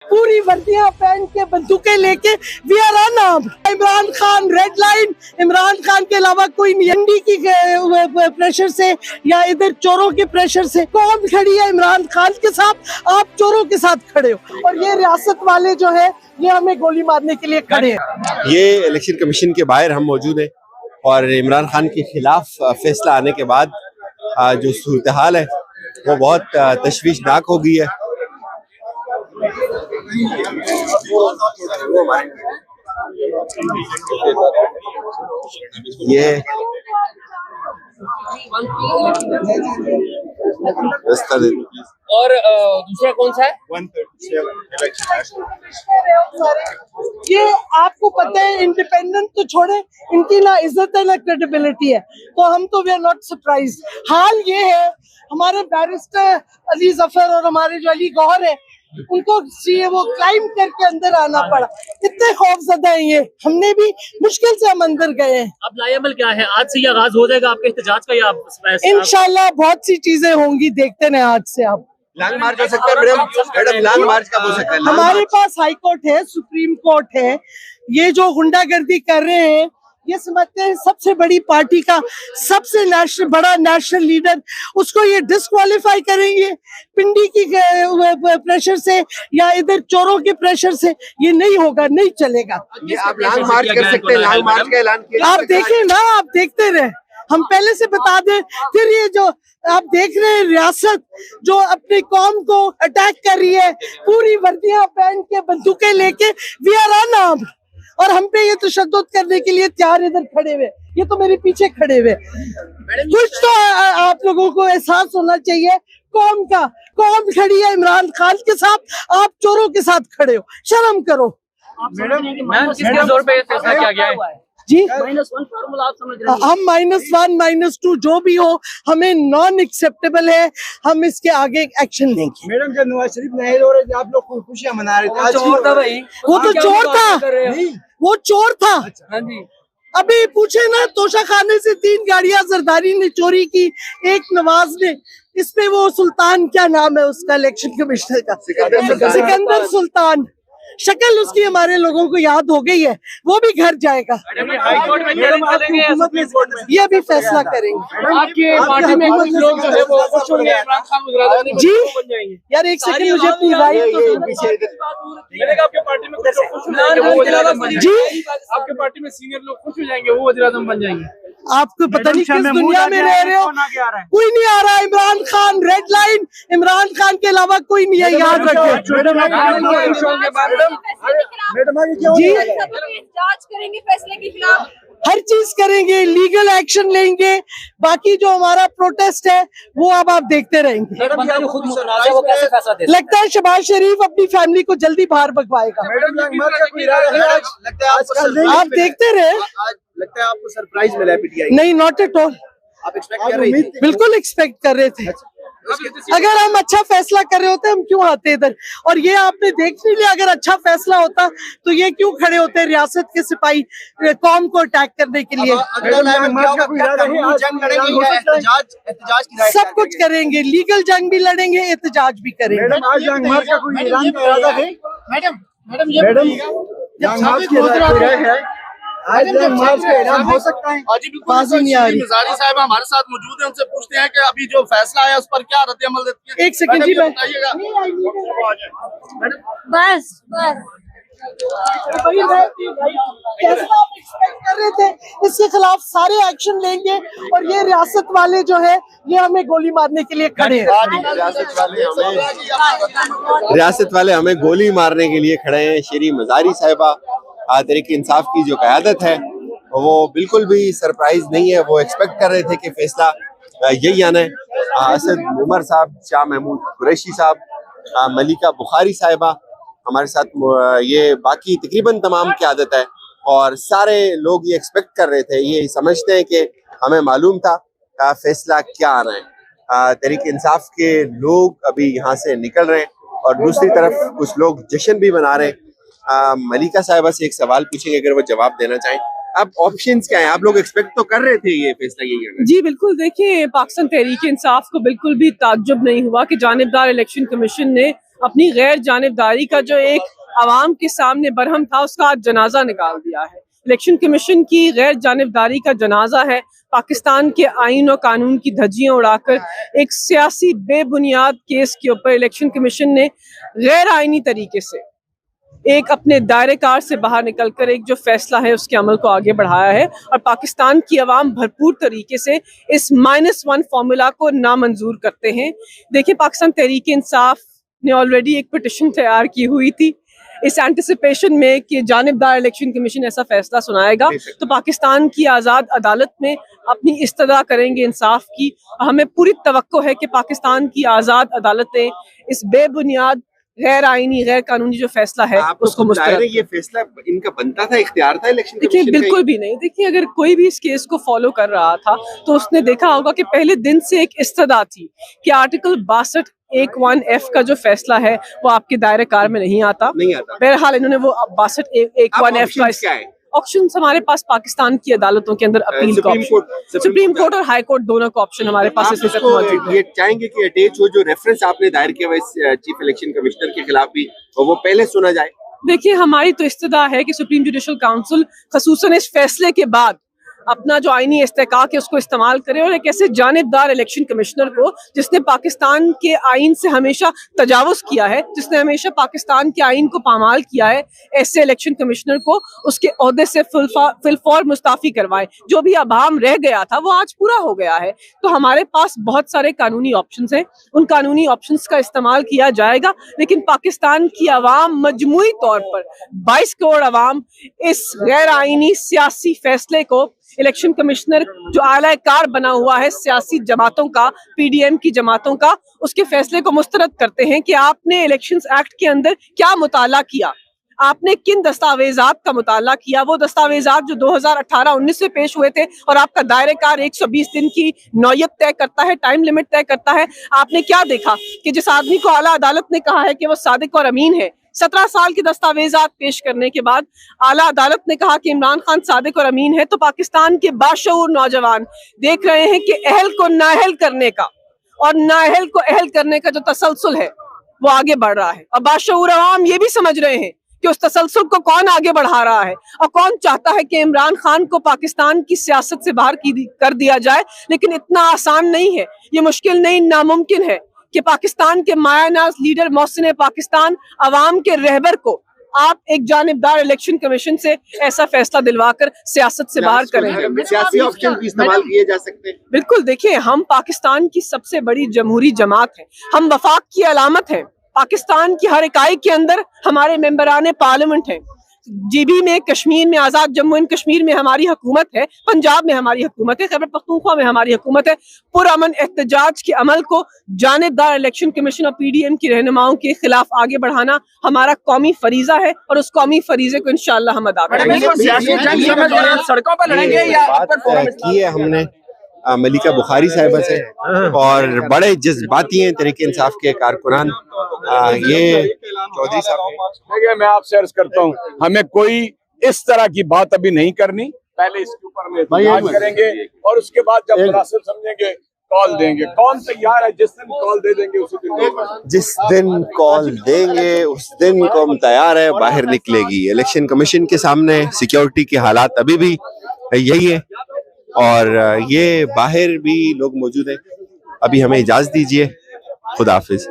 पूरी वर्दियां पहन के बंदूकें लेके we are unarmed. Imran Khan red line, Imran Khan के अलावा कोई नहीं। एनडी की प्रेशर से या इधर चोरों के प्रेशर से कौन खड़ी है इमरान खान के साथ? आप चोरों के साथ खड़े हो और ये रियासत वाले जो है ये हमें गोली मारने के लिए खड़े हैं। ये इलेक्शन कमीशन के बाहर हम मौजूद हैं और इमरान खान के खिलाफ फैसला आने के बाद जो सूरत हाल है वो बहुत तशवीशनाक हो गई है। ये और दूसरा कौन सा है? ये आपको पता है, इंडिपेंडेंट तो छोड़े, इनकी ना इज्जत है ना क्रेडिबिलिटी है, तो हम तो वी आर नॉट सरप्राइज। हाल ये है, हमारे बैरिस्टर अली जफर और हमारे जो अली गौहर है उनको वो क्लाइम करके अंदर आना पड़ा। इतने खौफजदा है ये, हमने भी मुश्किल से हम अंदर गए हैं। अब लाएमल क्या है? आज से ये आगाज हो जाएगा आपके एहतजाज का या इंशाल्लाह बहुत सी चीजें होंगी, देखते हैं आज से। आप लॉन्ग मार्च हो सकता है मैडम, लॉन्ग मार्च कब हो सकता है? हमारे पास हाई कोर्ट है, सुप्रीम कोर्ट है। ये जो गुंडागर्दी कर रहे हैं ये समझते हैं सबसे बड़ी पार्टी का सबसे बड़ा नेशनल लीडर, उसको ये डिस्क्वालीफाई करेंगे पिंडी की प्रेशर से या इधर चोरों के प्रेशर से। ये नहीं होगा, नहीं चलेगा। ये आप लॉन्ग मार्च कर सकते हैं, लॉन्ग मार्च का ऐलान किया। आप देखें ना, आप देखते रहे, हम पहले से बता दें। फिर ये जो आप देख रहे हैं रियासत जो अपनी कौम को अटैक कर रही है, पूरी वर्दियां पहन के बंदूकें लेके वी आर अनआर्म्ड, और हम पे ये तशद्दुद करने के लिए तैयार इधर खड़े हुए। ये तो मेरे पीछे खड़े हुए। कुछ तो आप लोगों को एहसास होना चाहिए कौम का। कौम खड़ी है इमरान खान के साथ, आप चोरों के साथ खड़े हो, शर्म करो। मैम किसके जोर पे फैसला किया गया है जी? -1 फार्मूला आप समझ रहे हैं? हम -1 -2 जो भी हो हमें नॉन एक्सेप्टेबल है, हम इसके आगे एक्शन लेंगे। मैडम जब नवाज शरीफ नहीं हो रहे थे आप लोग खुशियां मना रहे थे, आज चोर था भाई, वो तो चोर था, वो चोर था। हाँ जी, अभी पूछे ना, तोशा खाने से 3 गाड़ियां जरदारी ने चोरी की, एक नवाज ने। इसमें वो सुल्तान, क्या नाम है उसका इलेक्शन कमिश्नर का, सिकंदर सुल्तान, शक्ल उसकी हमारे लोगों को याद हो गई है। वो भी घर जाएगा, ये भी फैसला करेंगे। आपके पार्टी में कुछ लोग जो है वो खुश होंगे इमरान खान वज़ीर-ए-आज़म जी बन जाएंगे। यार एक सेकंड, मुझे अपनी राय आपके पार्टी में कुछ लोग खुश हो जाएंगे, वो वज़ीर-ए-आज़म बन जी, आपके पार्टी में सीनियर लोग खुश हो जाएंगे, वो वज़ीर-ए-आज़म बन जाएंगे। आपको पता नहीं किस दुनिया में रह रहे हो, कोई नहीं आ रहा। इमरान खान रेड लाइन, इमरान खान के अलावा कोई नहीं है, याद रखें जी। जांच करेंगे फैसले के खिलाफ, हर चीज करेंगे, लीगल एक्शन लेंगे। बाकी जो हमारा प्रोटेस्ट है वो अब आप देखते रहेंगे। लगता है शहबाज शरीफ अपनी फैमिली को जल्दी बाहर भगवाएगा। आप देखते रहे। लगता है आपको सरप्राइज मिला है पीटीआई? नहीं, नॉट एट ऑल। आप एक्सपेक्ट कर रहे थे? बिल्कुल एक्सपेक्ट कर रहे थे। अगर हम अच्छा फैसला कर रहे होते हम क्यों आते इधर? और ये आपने देख नहीं लिया, अगर अच्छा फैसला होता तो ये क्यों खड़े होते रियासत के सिपाही कौम को अटैक करने के लिए? सब कुछ करेंगे, लीगल जंग भी लड़ेंगे, एहतजाज भी करेंगे। आज मार्च का ऐलान हो सकता है? बाजी नहीं आ रही। मिजारी साहब हमारे साथ मौजूद हैं, उनसे पूछते हैं कि अभी जो फैसला आया उस पर क्या रद्द अमल देती है? एक सेकंड जी, बताइएगा। बस फैसला हम एक्सपेक्ट कर रहे थे, इसके खिलाफ सारे एक्शन लेंगे और ये रियासत वाले जो है ये हमें गोली मारने के लिए खड़े हैं। रियासत वाले हमें गोली मारने के लिए खड़े हैं। शेरी मजारी साहिबा तहरीक इंसाफ की जो क़यादत है वो बिल्कुल भी सरप्राइज नहीं है। वो एक्सपेक्ट कर रहे थे कि फैसला यही आना है। असद उमर साहब, शाह महमूद कुरैशी साहब, मलिका बुखारी साहिबा हमारे साथ, ये बाकी तकरीबन तमाम क़यादत है और सारे लोग ये एक्सपेक्ट कर रहे थे, ये समझते हैं कि हमें मालूम था फैसला क्या आना है। तहरीक इंसाफ के लोग अभी यहाँ से निकल रहे हैं और दूसरी तरफ कुछ लोग जश्न भी मना रहे हैं। मलिका साहिबा से एक सवाल पूछेंगे, अगर वो जवाब देना चाहें। अब ऑप्शंस क्या है? आप लोग एक्सपेक्ट तो कर रहे थे ये फैसला यही है? जी बिल्कुल, देखिए पाकिस्तान तहरीक इंसाफ को बिल्कुल भी ताज्जुब नहीं हुआ कि जानिबदार इलेक्शन कमीशन ने अपनी गैर जानिबदारी का जो एक आवाम के सामने बरहम था, उसका आज जनाजा निकाल दिया है। इलेक्शन कमीशन की गैर जानिबदारी का जनाजा है। पाकिस्तान के आइन और कानून की धज्जियां उड़ाकर एक सियासी बेबुनियाद केस के ऊपर इलेक्शन कमीशन ने गैर आइनी तरीके से एक अपने दायरे कार से बाहर निकलकर एक जो फैसला है उसके अमल को आगे बढ़ाया है, और पाकिस्तान की आवाम भरपूर तरीके से इस -1 फॉर्मूला को नामंजूर करते हैं। देखिए, पाकिस्तान तहरीक इंसाफ ने ऑलरेडी एक पिटिशन तैयार की हुई थी इस एंटिसिपेशन में कि जानिबदार इलेक्शन कमीशन ऐसा फैसला सुनाएगा तो पाकिस्तान की आज़ाद अदालत में अपनी इस्तदा करेंगे इंसाफ की। हमें पूरी तवक्को है कि पाकिस्तान की आज़ाद अदालतें इस बेबुनियाद गैर आईनी गैर कानूनी जो फैसला है उसको मुस्तरद। ये फैसला इनका बनता था, इख्तियार था इलेक्शन देखिए, बिल्कुल भी नहीं। देखिए, अगर कोई भी इस केस को फॉलो कर रहा था तो उसने देखा होगा कि पहले दिन से एक इस्तदा थी कि आर्टिकल 62(1)(1)(f) का जो फैसला है वो आपके दायरे कार में नहीं आता। बहरहाल इन्होंने वो 62(1)(1)(f) का ऑप्शन हमारे पास पाकिस्तान की अदालतों के अंदर अपील का सुप्रीम कोर्ट और हाई कोर्ट दोनों का ऑप्शन हमारे पास इस वक्त मौजूद है। ये चाहेंगे कि अटैच हो जो रेफरेंस आपने दायर किया हुआ चीफ इलेक्शन कमिश्नर के खिलाफ भी, वो पहले सुना जाए। देखिए, हमारी तो इस्तदा है कि सुप्रीम जुडिशल काउंसिल खसूसन इस फैसले के बाद अपना जो आईनी इस्तेकाक है उसको इस्तेमाल करे और एक ऐसे जानिबदार इलेक्शन कमिश्नर को जिसने पाकिस्तान के आइन से हमेशा तजावुज किया है, जिसने हमेशा पाकिस्तान के आइन को पामाल किया है, ऐसे इलेक्शन कमिश्नर को उसके ओहदे से फिलफौर मुस्ताफी करवाए। जो भी अभाम रह गया था वो आज पूरा हो गया है। तो हमारे पास बहुत सारे कानूनी ऑप्शंस हैं, उन कानूनी ऑप्शंस का इस्तेमाल किया जाएगा, लेकिन पाकिस्तान की आवाम मजमूई तौर पर 22 करोड़ आवाम इस गैर आईनी सियासी फैसले को इलेक्शन कमिश्नर जो आला कार बना हुआ है सियासी जमातों का, पीडीएम की जमातों का, उसके फैसले को मुस्तरद करते हैं कि आपने इलेक्शंस एक्ट के अंदर क्या मुताला किया, आपने किन दस्तावेजात का मुताला किया। वो दस्तावेजात जो 2018-19 में पेश हुए थे और आपका दायरे कार 120 दिन की नौयत तय करता है, टाइम लिमिट तय करता है। आपने क्या देखा कि जिस आदमी को आला अदालत ने कहा है कि वो सादिक और अमीन है, 17 साल के दस्तावेजात पेश करने के बाद आला अदालत ने कहा कि इमरान खान सादिक और अमीन है, तो पाकिस्तान के बाशऊर नौजवान देख रहे हैं कि अहल को नाअहल करने का और नाअहल को अहल करने का जो तसलसल है वो आगे बढ़ रहा है। और बाशऊर अवाम ये भी समझ रहे हैं कि उस तसलसल को कौन आगे बढ़ा रहा है और कौन चाहता है कि इमरान खान को पाकिस्तान की सियासत से बाहर कर दिया जाए। लेकिन इतना आसान नहीं है, ये मुश्किल नहीं, नामुमकिन है कि पाकिस्तान के मायानाज लीडर मोहसिन पाकिस्तान अवाम के रहबर को आप एक जानिबदार इलेक्शन कमीशन से ऐसा फैसला दिलवाकर सियासत से बाहर करेंगे। सियासी ऑप्शन भी इस्तेमाल किए जा सकते हैं। बिल्कुल, देखिए, हम पाकिस्तान की सबसे बड़ी जमहूरी जमात है, हम वफाक की अलामत है। पाकिस्तान की हर इकाई के अंदर हमारे मेंबरान पार्लियामेंट हैं। जीबी में, कश्मीर में, आजाद जम्मू एंड कश्मीर में हमारी हुकूमत है, पंजाब में हमारी हुकूमत है, खैबर पख्तूनख्वा में हमारी हुकूमत है। पुरअमन एहतजाज के अमल को जानिबदार इलेक्शन कमीशन और पीडीएम की रहनुमाओं के खिलाफ आगे बढ़ाना हमारा कौमी फरीजा है और उस कौमी फरीजे को इंशाअल्लाह हम अदा करेंगे। सड़कों पर लड़ेंगे या की है हमने मलिका बुखारी साहिबा से, और बड़े जज्बाती हैं तरीके इंसाफ के कारकुनान। ये चौधरी साहब, देखिए, मैं आपसे अर्ज करता हूँ, हमें कोई इस तरह की बात अभी नहीं करनी, पहले इसके ऊपर में बात करेंगे और उसके बाद जब मुनासिब समझेंगे कॉल देंगे। कौन तैयार है? जिस दिन कॉल दे देंगे उसी दिन, जिस दिन कॉल देंगे उस दिन को हम तैयार है, बाहर निकलेगी। इलेक्शन कमीशन के सामने सिक्योरिटी के हालात अभी भी यही है और ये बाहर भी लोग मौजूद हैं। अभी हमें इजाजत दीजिए, खुदा हाफिज।